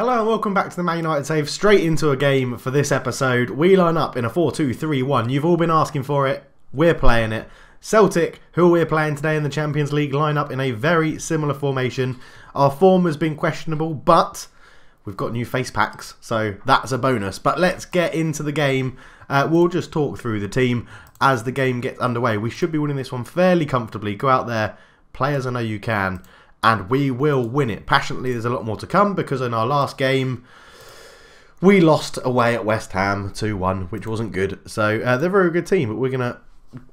Hello and welcome back to the Man United Save. Straight into a game for this episode. We line up in a 4-2-3-1. You've all been asking for it. We're playing it. Celtic, who we're playing today in the Champions League, line up in a very similar formation. Our form has been questionable, but we've got new face packs, so that's a bonus. But let's get into the game. We'll just talk through the team as the game gets underway. We should be winning this one fairly comfortably. Go out there, play as I know you can, and we will win it. Passionately, there's a lot more to come because in our last game, we lost away at West Ham 2-1, which wasn't good. So they're a very good team, but we're going to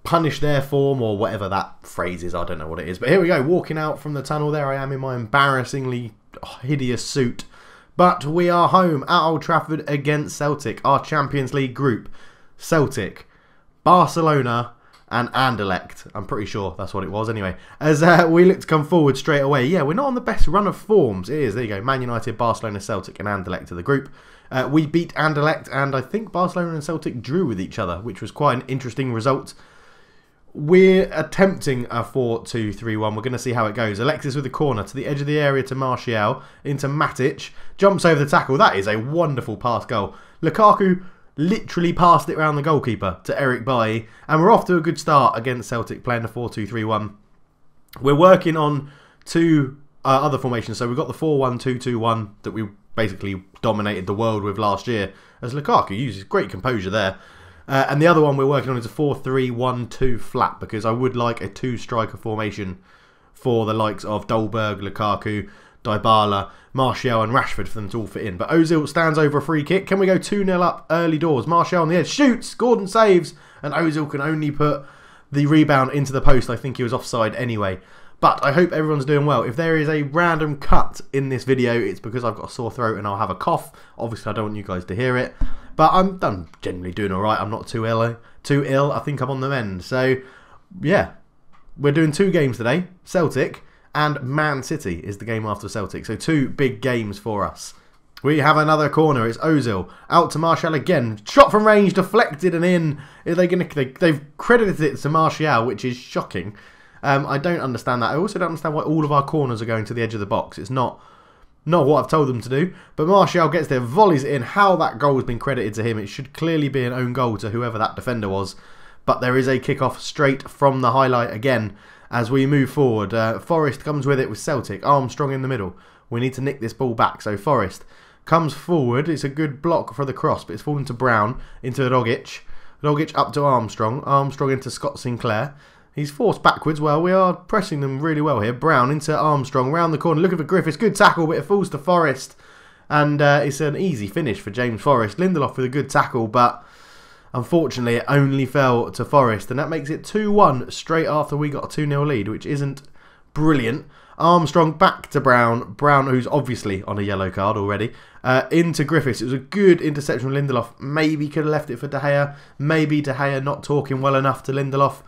punish their form or whatever that phrase is. I don't know what it is. But here we go, walking out from the tunnel. There I am in my embarrassingly hideous suit. But we are home at Old Trafford against Celtic, our Champions League group. Celtic, Barcelona and Anderlecht. I'm pretty sure that's what it was anyway. As we look to come forward straight away. Yeah, we're not on the best run of forms. It is, there you go. Man United, Barcelona, Celtic and Anderlecht are the group. We beat Anderlecht and I think Barcelona and Celtic drew with each other, which was quite an interesting result. We're attempting a 4-2-3-1. We're going to see how it goes. Alexis with the corner to the edge of the area to Martial, into Matic. Jumps over the tackle. That is a wonderful pass goal. Lukaku literally passed it around the goalkeeper to Eric Bailly. And we're off to a good start against Celtic, playing the 4-2-3-1. We're working on two other formations. So we've got the 4-1-2-2-1 that we basically dominated the world with last year, as Lukaku uses great composure there. And the other one we're working on is a 4-3-1-2 flat, because I would like a two-striker formation for the likes of Dolberg, Lukaku, Dybala, Martial and Rashford for them to all fit in. But Ozil stands over a free kick. Can we go 2-0 up early doors? Martial on the edge, shoots, Gordon saves, and Ozil can only put the rebound into the post. I think he was offside anyway. But I hope everyone's doing well. If there is a random cut in this video, it's because I've got a sore throat and I'll have a cough. Obviously, I don't want you guys to hear it. But I'm generally doing alright. I'm not too ill. I think I'm on the mend. So, yeah. We're doing two games today. Celtic and Man City is the game after Celtic. So, two big games for us. We have another corner. It's Ozil. Out to Martial again. Shot from range, deflected and in. They've credited it to Martial, which is shocking. I don't understand that. I also don't understand why all of our corners are going to the edge of the box. It's not what I've told them to do. But Martial gets there, volleys it in. How that goal has been credited to him. It should clearly be an own goal to whoever that defender was. But there is a kick-off straight from the highlight again as we move forward. Forest comes with it with Celtic. Armstrong in the middle. We need to nick this ball back. So Forest comes forward. It's a good block for the cross, but it's fallen to Brown, into Rogic. Rogic up to Armstrong. Armstrong into Scott Sinclair. He's forced backwards. Well, we are pressing them really well here. Brown into Armstrong, round the corner, looking for Griffiths. Good tackle, but it falls to Forest. And it's an easy finish for James Forrest. Lindelof with a good tackle, but unfortunately it only fell to Forest. And that makes it 2-1 straight after we got a 2-0 lead, which isn't brilliant. Armstrong back to Brown. Brown, who's obviously on a yellow card already. Into Griffiths. It was a good interception from Lindelof. Maybe could have left it for De Gea. Maybe De Gea not talking well enough to Lindelof.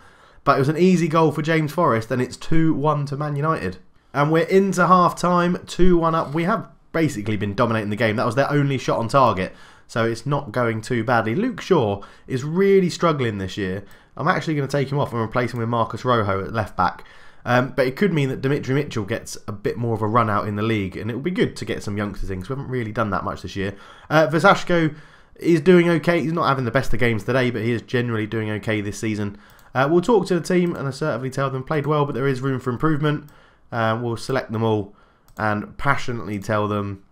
But it was an easy goal for James Forrest, and it's 2-1 to Man United. And we're into half-time, 2-1 up. We have basically been dominating the game. That was their only shot on target, so it's not going too badly. Luke Shaw is really struggling this year. I'm actually going to take him off and replace him with Marcus Rojo at left-back. But it could mean that Dimitri Mitchell gets a bit more of a run out in the league, and it would be good to get some youngsters in, because we haven't really done that much this year. Vasashko is doing okay. He's not having the best of games today, but he is generally doing okay this season. We'll talk to the team and assertively tell them played well, but there is room for improvement. We'll select them all and passionately tell them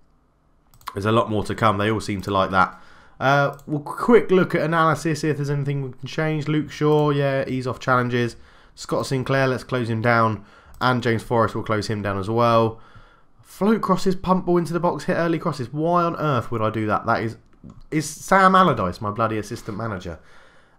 there's a lot more to come. They all seem to like that. We'll quick look at analysis, see if there's anything we can change. Luke Shaw, yeah, ease off challenges. Scott Sinclair, let's close him down. And James Forrest will close him down as well. Float crosses, pump ball into the box, hit early crosses. Why on earth would I do that? That is Sam Allardyce, my bloody assistant manager.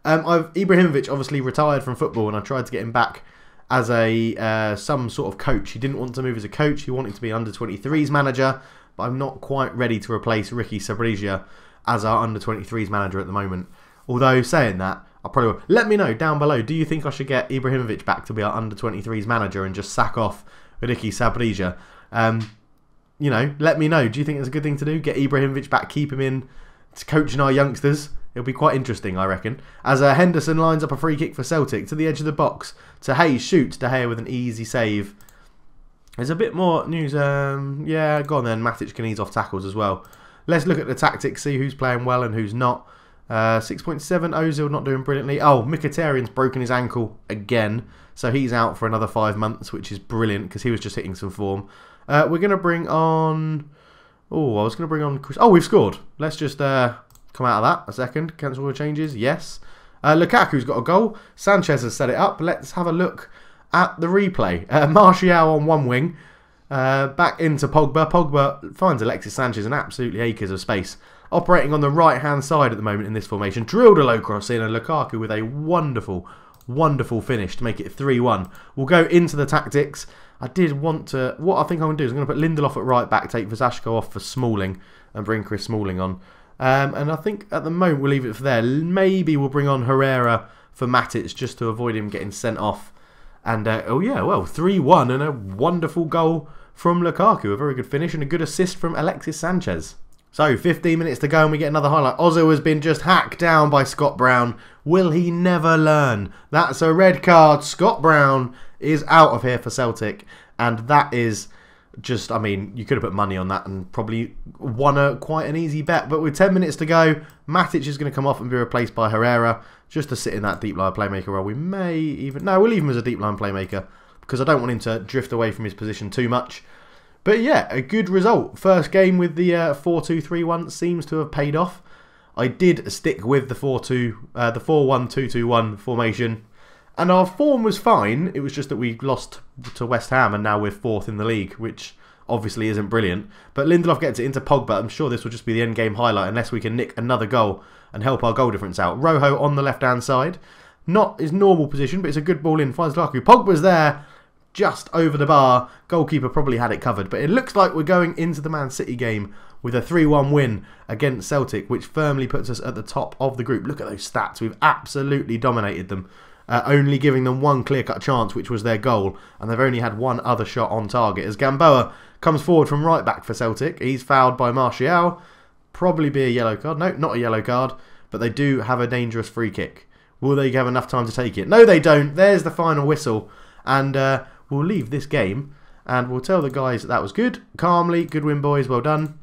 Ibrahimovic obviously retired from football, and I tried to get him back as a some sort of coach. He didn't want to move as a coach. He wanted to be under-23s manager, but I'm not quite ready to replace Ricky Sabrija as our under-23s manager at the moment. Although, saying that, I probably will. Let me know down below, do you think I should get Ibrahimovic back to be our under-23s manager and just sack off Ricky Sabrija? You know, let me know. Do you think it's a good thing to do? Get Ibrahimovic back, keep him in to coaching our youngsters. It'll be quite interesting, I reckon. As Henderson lines up a free kick for Celtic to the edge of the box. To Hayes shoots. De Gea with an easy save. There's a bit more news. Yeah, go on then. Matic can ease off tackles as well. Let's look at the tactics, see who's playing well and who's not. 6.7, Ozil not doing brilliantly. Oh, Mkhitaryan's broken his ankle again. So he's out for another 5 months, which is brilliant because he was just hitting some form. We're going to bring on... Oh, I was going to bring on... Oh, we've scored. Let's just come out of that a second. Cancel all the changes. Yes. Lukaku's got a goal. Sanchez has set it up. Let's have a look at the replay. Martial on one wing. Back into Pogba. Pogba finds Alexis Sanchez in absolutely acres of space. Operating on the right-hand side at the moment in this formation. Drilled a low cross in, and Lukaku with a wonderful, wonderful finish to make it 3-1. We'll go into the tactics. I did want to... What I think I'm going to do is I'm going to put Lindelof at right back, take Vasashko off for Smalling, and bring Chris Smalling on. And I think at the moment we'll leave it for there. Maybe we'll bring on Herrera for Matic just to avoid him getting sent off. And, oh yeah, well, 3-1 and a wonderful goal from Lukaku. A very good finish and a good assist from Alexis Sanchez. So, 15 minutes to go and we get another highlight. Ozil has been just hacked down by Scott Brown. Will he never learn? That's a red card. Scott Brown is out of here for Celtic. And that is just, I mean, you could have put money on that and probably won quite an easy bet. But with 10 minutes to go, Matic is going to come off and be replaced by Herrera. Just to sit in that deep line playmaker role. We may even... No, we'll leave him as a deep line playmaker. Because I don't want him to drift away from his position too much. But yeah, a good result. First game with the 4-2-3-1 seems to have paid off. I did stick with the 4-1-2-2-1 formation. And our form was fine. It was just that we lost to West Ham and now we're 4th in the league, which obviously isn't brilliant. But Lindelof gets it into Pogba. I'm sure this will just be the end game highlight unless we can nick another goal and help our goal difference out. Rojo on the left-hand side. Not his normal position, but it's a good ball in. Finds Lukaku. Pogba's there. Just over the bar. Goalkeeper probably had it covered. But it looks like we're going into the Man City game with a 3-1 win against Celtic, which firmly puts us at the top of the group. Look at those stats. We've absolutely dominated them. Only giving them one clear-cut chance, which was their goal. And they've only had one other shot on target. As Gamboa comes forward from right back for Celtic. He's fouled by Martial. Probably be a yellow card. No, not a yellow card. But they do have a dangerous free kick. Will they have enough time to take it? No, they don't. There's the final whistle. And we'll leave this game. And we'll tell the guys that was good. Calmly. Good win, boys. Well done.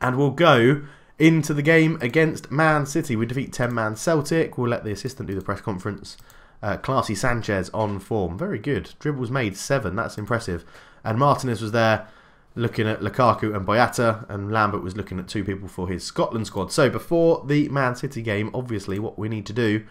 And we'll go into the game against Man City. We defeat 10-man Celtic. We'll let the assistant do the press conference. Classy Sanchez on form. Very good. Dribbles made 7. That's impressive. And Martinez was there looking at Lukaku and Boyata. And Lambert was looking at 2 people for his Scotland squad. So before the Man City game, obviously what we need to do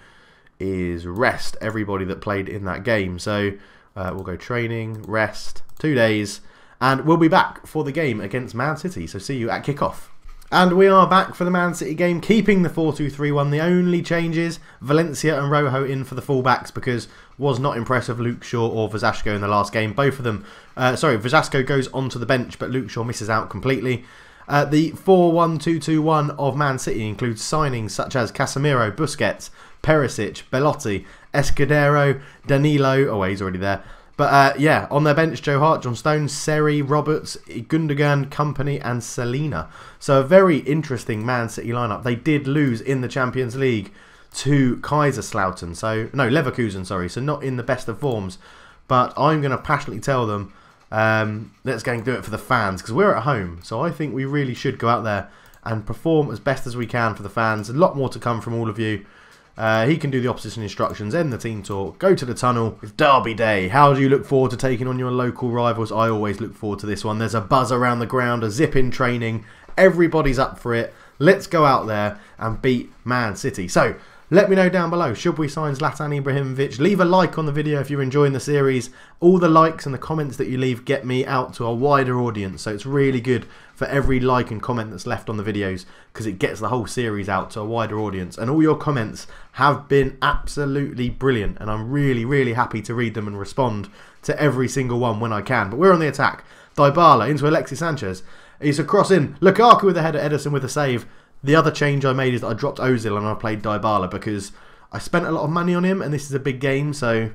is rest everybody that played in that game. So we'll go training, rest, 2 days. And we'll be back for the game against Man City. So see you at kickoff. And we are back for the Man City game, keeping the 4-2-3-1. The only changes, Valencia and Rojo in for the fullbacks because was not impressed with Luke Shaw or Vasashko in the last game. Both of them, Vasashko goes onto the bench, but Luke Shaw misses out completely. The 4-1-2-2-1 of Man City includes signings such as Casemiro, Busquets, Perisic, Belotti, Escudero, Danilo. Oh, he's already there. But yeah, on their bench, Joe Hart, John Stones, Seri, Roberts, Gundogan, Company and Selena. So a very interesting Man City lineup. They did lose in the Champions League to Kaiserslautern. So, no, Leverkusen, sorry. So not in the best of forms. But I'm going to passionately tell them, let's go and do it for the fans. Because we're at home. So I think we really should go out there and perform as best as we can for the fans. A lot more to come from all of you. He can do the opposition instructions, end the team talk, go to the tunnel. It's Derby Day. How do you look forward to taking on your local rivals? I always look forward to this one. There's a buzz around the ground, a zip in training. Everybody's up for it. Let's go out there and beat Man City. So, let me know down below, should we sign Zlatan Ibrahimovic? Leave a like on the video if you're enjoying the series. All the likes and the comments that you leave get me out to a wider audience. So it's really good for every like and comment that's left on the videos because it gets the whole series out to a wider audience. And all your comments have been absolutely brilliant. And I'm really, really happy to read them and respond to every single one when I can. But we're on the attack. Dybala into Alexis Sanchez. He's a cross in. Lukaku with a header, Ederson with a save. The other change I made is that I dropped Ozil and I played Dybala because I spent a lot of money on him and this is a big game, so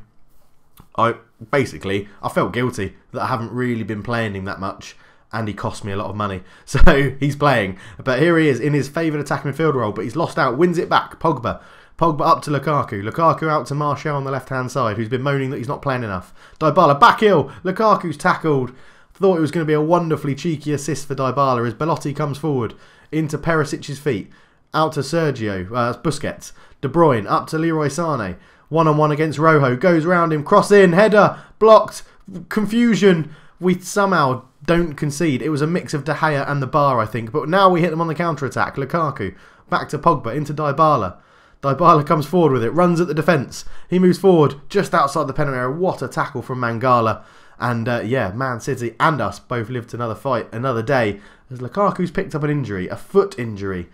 I felt guilty that I haven't really been playing him that much and he cost me a lot of money. So he's playing. But here he is in his favoured attacking midfield role, but he's lost out, wins it back. Pogba Pogba up to Lukaku. Lukaku out to Martial on the left-hand side, who's been moaning that he's not playing enough. Dybala back heel. Lukaku's tackled. Thought it was going to be a wonderfully cheeky assist for Dybala as Belotti comes forward into Perisic's feet. Out to Sergio, Busquets. De Bruyne up to Leroy Sané. One-on-one against Rojo. Goes round him. Cross in. Header. Blocked. Confusion. We somehow don't concede. It was a mix of De Gea and the bar, I think. But now we hit them on the counter-attack. Lukaku. Back to Pogba. Into Dybala. Dybala comes forward with it. Runs at the defence. He moves forward just outside the penalty area. What a tackle from Mangala. And yeah, Man City and us both lived another fight, another day. As Lukaku's picked up an injury. A foot injury.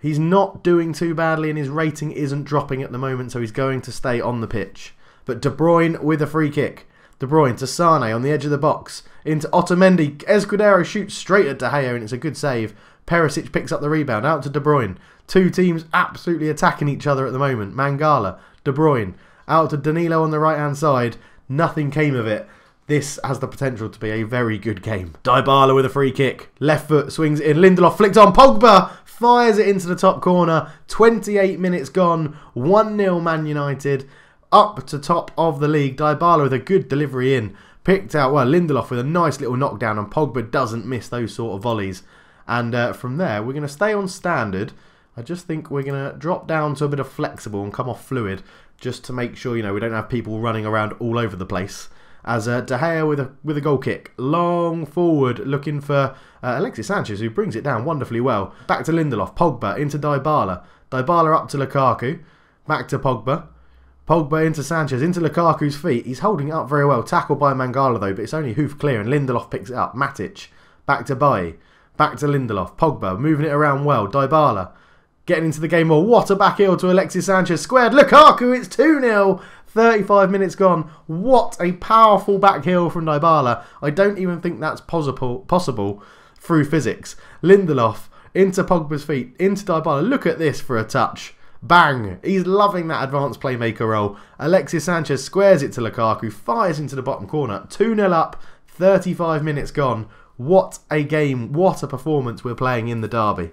He's not doing too badly and his rating isn't dropping at the moment, so he's going to stay on the pitch. But De Bruyne with a free kick. De Bruyne to Sane on the edge of the box. Into Otamendi. Escudero shoots straight at De Gea and it's a good save. Perisic picks up the rebound. Out to De Bruyne. Two teams absolutely attacking each other at the moment. Mangala. De Bruyne. Out to Danilo on the right-hand side. Nothing came of it. This has the potential to be a very good game. Dybala with a free kick. Left foot swings it in. Lindelof flicked on. Pogba fires it into the top corner. 28 minutes gone. 1-0 Man United. Up to top of the league. Dybala with a good delivery in. Picked out, well, Lindelof with a nice little knockdown. And Pogba doesn't miss those sort of volleys. And from there, we're going to stay on standard. I just think we're going to drop down to a bit of flexible and come off fluid. Just to make sure, you know, we don't have people running around all over the place. As De Gea with a goal kick. Long forward looking for Alexis Sanchez, who brings it down wonderfully well. Back to Lindelof. Pogba into Dybala. Dybala up to Lukaku. Back to Pogba. Pogba into Sanchez. Into Lukaku's feet. He's holding it up very well. Tackled by Mangala though, but it's only hoof clear and Lindelof picks it up. Matic. Back to Bailly. Back to Lindelof. Pogba moving it around well. Dybala getting into the game more. What a back heel to Alexis Sanchez. Squared. Lukaku. It's 2-0. 35 minutes gone. What a powerful back heel from Dybala. I don't even think that's possible through physics. Lindelof into Pogba's feet. Into Dybala. Look at this for a touch. Bang. He's loving that advanced playmaker role. Alexis Sanchez squares it to Lukaku. Fires into the bottom corner. 2-0 up. 35 minutes gone. What a game. What a performance we're playing in the derby.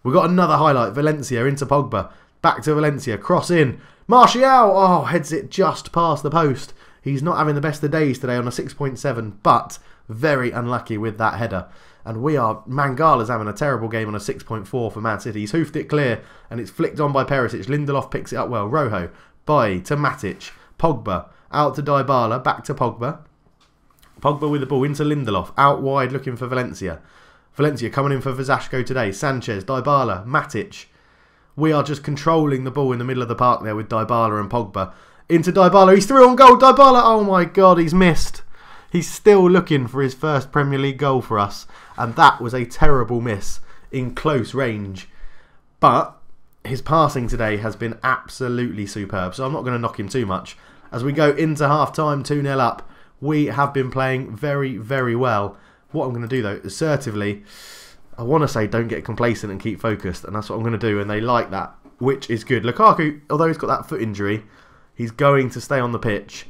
We've got another highlight. Valencia into Pogba. Back to Valencia. Cross in. Martial. Oh, heads it just past the post. He's not having the best of days today on a 6.7, but very unlucky with that header. And Mangala's having a terrible game on a 6.4 for Man City. He's hoofed it clear and it's flicked on by Perisic. Lindelof picks it up well. Rojo. Bailly to Matic. Pogba. Out to Dybala. Back to Pogba. Pogba with the ball into Lindelof. Out wide looking for Valencia. Valencia coming in for Vazashko today. Sanchez. Dybala. Matic. We are just controlling the ball in the middle of the park there with Dybala and Pogba. Into Dybala. He's through on goal. Dybala. Oh my God, he's missed. He's still looking for his first Premier League goal for us. And that was a terrible miss in close range. But his passing today has been absolutely superb. So I'm not going to knock him too much. As we go into half-time, 2-0 up, we have been playing very, very well. What I'm going to do, though, assertively, I want to say don't get complacent and keep focused. And that's what I'm going to do. And they like that, which is good. Lukaku, although he's got that foot injury, he's going to stay on the pitch.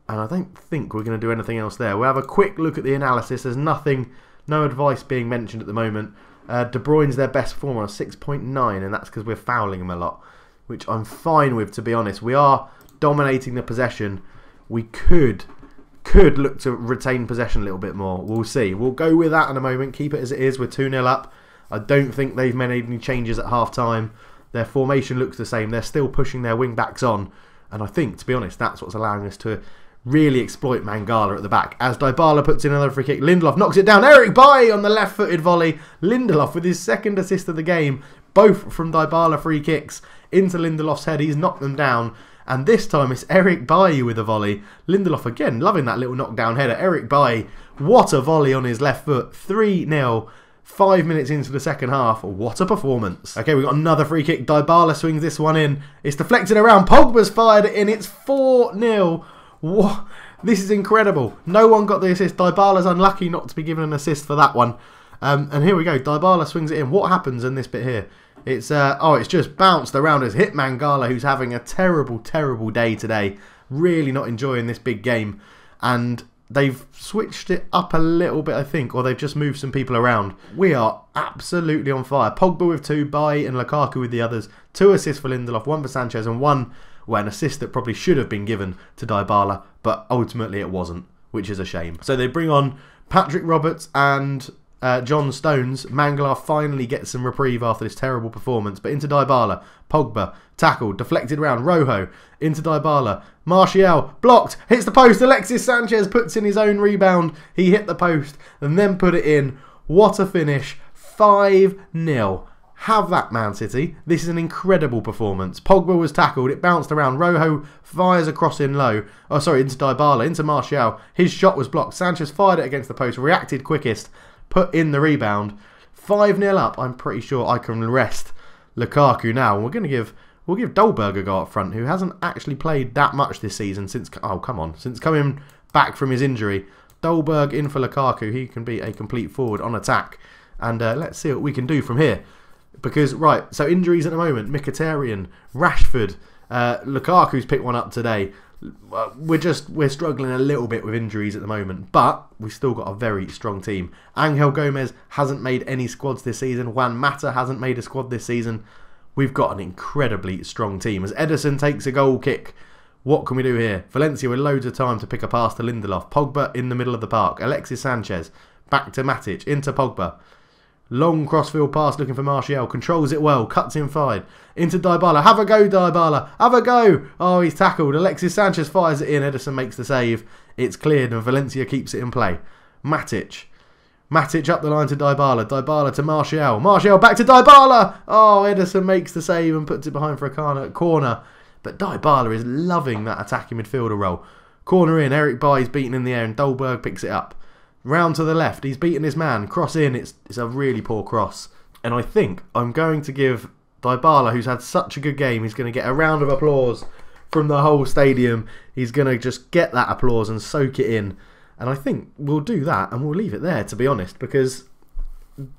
And I don't think we're going to do anything else there. We'll have a quick look at the analysis. There's nothing, no advice being mentioned at the moment. De Bruyne's their best performer on 6.9, and that's because we're fouling him a lot, which I'm fine with, to be honest. We are dominating the possession. We could look to retain possession a little bit more. We'll see. We'll go with that in a moment. Keep it as it is. We're 2-0 up. I don't think they've made any changes at half-time. Their formation looks the same. They're still pushing their wing-backs on. And I think, to be honest, that's what's allowing us to really exploit Mangala at the back. As Dybala puts in another free kick. Lindelof knocks it down. Eric Bailly on the left-footed volley. Lindelof with his second assist of the game. Both from Dybala free kicks into Lindelof's head. He's knocked them down. And this time it's Eric Bailly with a volley. Lindelof again, loving that little knockdown header. Eric Bailly, what a volley on his left foot. 3-0. 5 minutes into the second half. What a performance. Okay, we've got another free kick. Dybala swings this one in. It's deflected around. Pogba's fired it in. It's 4-0. What? This is incredible. No one got the assist. Dybala's unlucky not to be given an assist for that one. And here we go. Dybala swings it in. What happens in this bit here? It's it's just bounced around as hit Mangala, who's having a terrible, terrible day today. Really not enjoying this big game. And they've switched it up a little bit, I think, or they've just moved some people around. We are absolutely on fire. Pogba with 2, Bailly and Lukaku with the others. 2 assists for Lindelof, 1 for Sanchez, and an assist that probably should have been given to Dybala, but ultimately it wasn't, which is a shame. So they bring on Patrick Roberts and John Stones. Mangala finally gets some reprieve after this terrible performance, but into Dybala. Pogba, tackled, deflected round, Rojo, into Dybala. Martial, blocked, hits the post. Alexis Sanchez puts in his own rebound. He hit the post and then put it in. What a finish. 5-0. Have that, Man City. This is an incredible performance. Pogba was tackled. It bounced around. Rojo fires across in low. Oh, sorry, into Dybala, into Martial. His shot was blocked. Sanchez fired it against the post. Reacted quickest. Put in the rebound. 5-0 up. I'm pretty sure I can rest Lukaku now. We'll give Dolberg a go up front, who hasn't actually played that much this season since coming back from his injury. Dolberg in for Lukaku. He can be a complete forward on attack. And let's see what we can do from here. Because, right, so injuries at the moment. Mkhitaryan, Rashford, Lukaku's picked one up today. We're struggling a little bit with injuries at the moment, but we've still got a very strong team. Angel Gomez hasn't made any squads this season. Juan Mata hasn't made a squad this season. We've got an incredibly strong team. As Ederson takes a goal kick, what can we do here? Valencia with loads of time to pick a pass to Lindelof. Pogba in the middle of the park. Alexis Sanchez, back to Matic, into Pogba. Long crossfield pass looking for Martial. Controls it well. Cuts inside. Into Dybala. Have a go, Dybala. Have a go. Oh, he's tackled. Alexis Sanchez fires it in. Ederson makes the save. It's cleared and Valencia keeps it in play. Matic. Matic up the line to Dybala. Dybala to Martial. Martial back to Dybala. Oh, Ederson makes the save and puts it behind for a corner. But Dybala is loving that attacking midfielder role. Corner in. Eric Bailly's beaten in the air and Dolberg picks it up. Round to the left, he's beaten his man. Cross in, it's a really poor cross. And I think I'm going to give Dybala, who's had such a good game, he's going to get a round of applause from the whole stadium. He's going to just get that applause and soak it in. And I think we'll do that and we'll leave it there, to be honest, because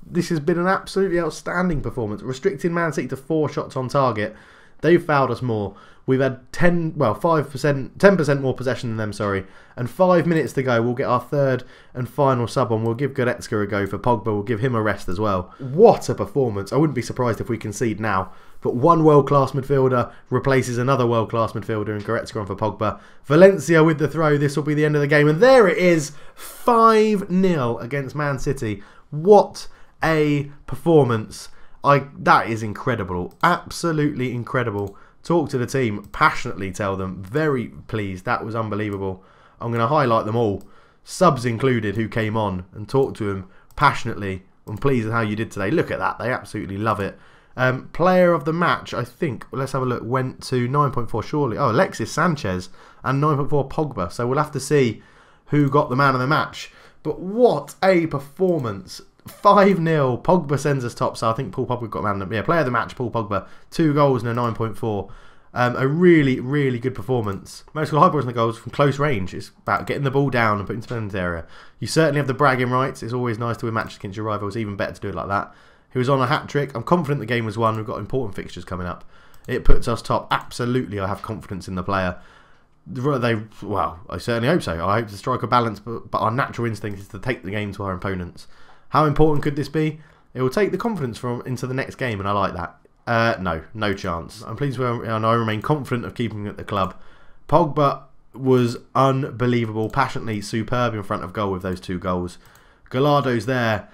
this has been an absolutely outstanding performance. Restricting Man City to 4 shots on target. They've fouled us more. We've had 10% more possession than them, sorry. And 5 minutes to go. We'll get our third and final sub on. We'll give Goretzka a go for Pogba. We'll give him a rest as well. What a performance. I wouldn't be surprised if we concede now. But one world-class midfielder replaces another world-class midfielder in Goretzka on for Pogba. Valencia with the throw. This will be the end of the game. And there it is. 5-0 against Man City. What a performance. That is incredible. Absolutely incredible. Talk to the team, passionately tell them, very pleased, that was unbelievable. I'm going to highlight them all, subs included, who came on, and talk to them passionately. I'm pleased with how you did today. Look at that, they absolutely love it. Player of the match, I think, let's have a look, went to 9.4 surely. Oh, Alexis Sanchez and 9.4 Pogba. So we'll have to see who got the man of the match. But what a performance. 5-0. Pogba sends us top, so I think Paul Pogba got man. Yeah, player of the match, Paul Pogba. 2 goals and a 9.4. A really, really good performance. Most of the high balls in the goals from close range. It's about getting the ball down and putting it into the penalty area. You certainly have the bragging rights. It's always nice to win matches against your rivals. Even better to do it like that. He was on a hat-trick. I'm confident the game was won. We've got important fixtures coming up. It puts us top. Absolutely, I have confidence in the player. Well, I certainly hope so. I hope to strike a balance, but our natural instinct is to take the game to our opponents. How important could this be? It will take the confidence into the next game, and I like that. No chance. I'm pleased and I remain confident of keeping at the club. Pogba was unbelievable, passionately superb in front of goal with those 2 goals. Gallardo's there,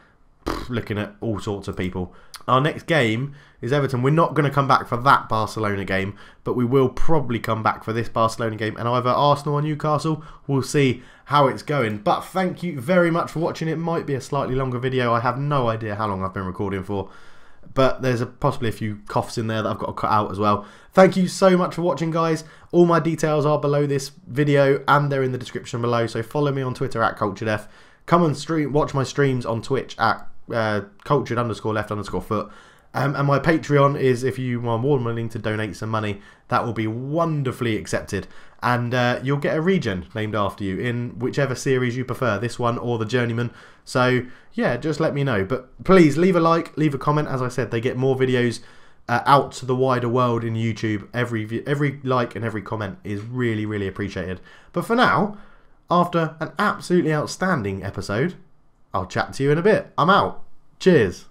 looking at all sorts of people. Our next game is Everton. We're not going to come back for that Barcelona game, but we will probably come back for this Barcelona game and either Arsenal or Newcastle. We'll see how it's going. But thank you very much for watching. It might be a slightly longer video. I have no idea how long I've been recording for, but there's possibly a few coughs in there that I've got to cut out as well. Thank you so much for watching, guys. All my details are below this video and they're in the description below. So follow me on Twitter at CulturedF. Come and watch my streams on Twitch at cultured_left_foot. And my Patreon is, if you are more than willing to donate some money, that will be wonderfully accepted. And you'll get a regen named after you in whichever series you prefer, this one or the Journeyman. So yeah, just let me know. But please leave a like, leave a comment. As I said, they get more videos out to the wider world in YouTube. Every like and every comment is really, really appreciated. But for now, after an absolutely outstanding episode. I'll chat to you in a bit. I'm out. Cheers.